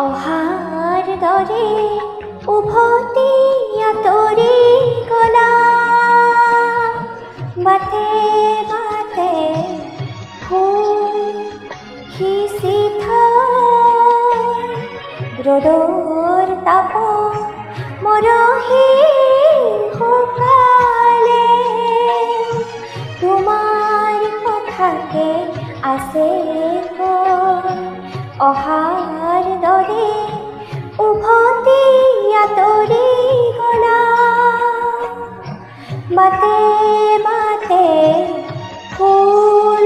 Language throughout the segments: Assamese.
অহাৰ দৰে উভতি আঁতৰি গলা, বাটে বাটে ফুল সিঁচি থৈ, ৰ'দৰ তাপত মৰহি শুকালে। তোমাৰ কথাকে আছে কৈ, অহাৰ দৰে উভতি আঁতৰি গলা, বাটে বাটে ফুল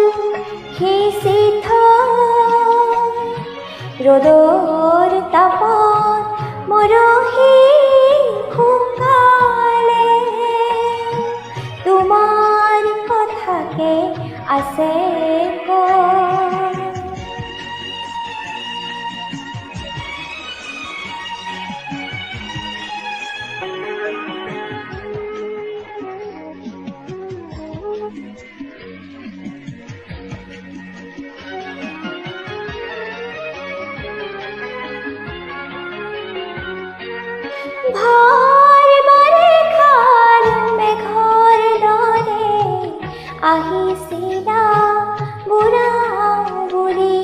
সিঁচি থৈ, ৰ'দৰ তাপত মৰহি শুকালে। তোমাৰ কথাকে আছে কৈ। ভাৰ বাৰিষাৰ মেঘৰ দৰে আহিছিলা বুঢ়া বুঢ়ী,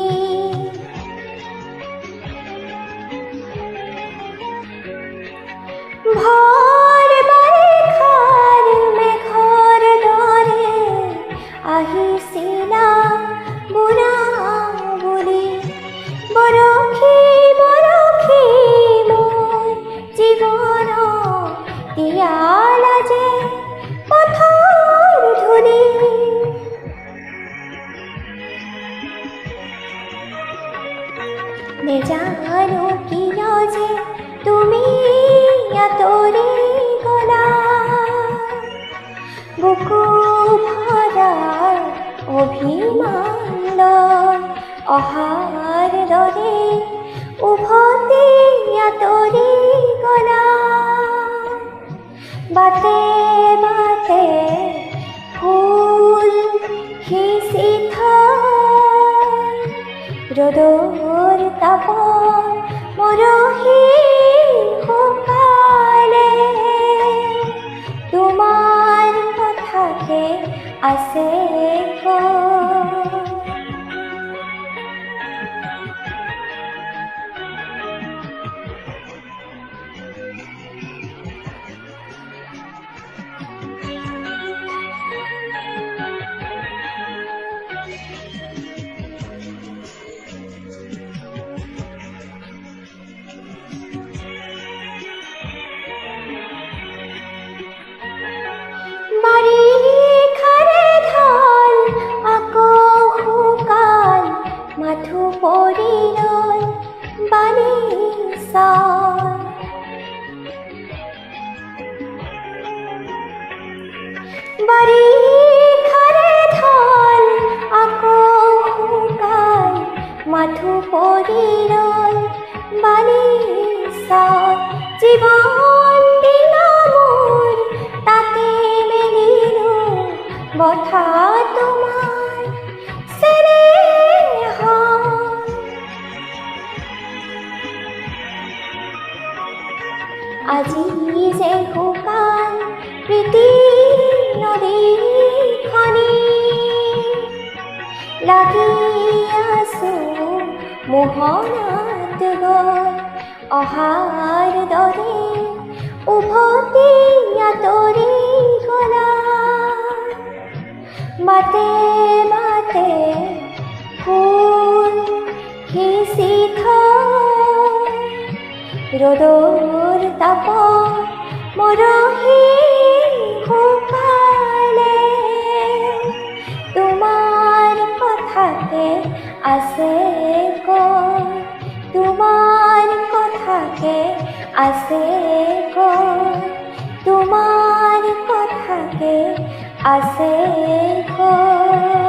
ভাৰ বাৰিষাৰ মেঘৰ দৰে আহিছিলা বুঢ়া বুঢ়ী। বৰশী বৰশী মোৰ জীৱন তিয়ালা যে পথৰ ধূলি, নেজানো কিয় যে তুমি আঁতৰি গলা, বুকু ভৰা অভিমান লৈ অহাৰ দৰে উভতি আঁতৰি গলা, বাটে বাটে ফুল সিঁচি থৈ, ৰ'দৰ তাপত মৰহি শুকালে। তোমাৰ কথাকে আছে কৈ। বাৰিষাৰে ঢল আকৌ শুকাল, মাথো পৰি ৰল বালিচৰ, বাৰিষাৰে ঢল আকৌ শুকাল, মাথো পৰি ৰল বালিচৰ। জীৱন দিলা মোৰ তাতে মেলিলো, বঠা তোমাৰ চেনেহৰ, আজি যে শুকাল প্ৰীতি নদীখনি, লাগি আছো মোহনাত গৈ, অহাৰ দৰে উভতি আঁতৰি গলা, বাটে বাটে ফুল সিঁচি থৈ, ৰ'দৰ তাপত মৰহি শুকালে। তোমাৰ কথাকে আছে কৈ, তোমাৰ কথাকে আছে কৈ, তোমাৰ কথাকে আছে কৈ।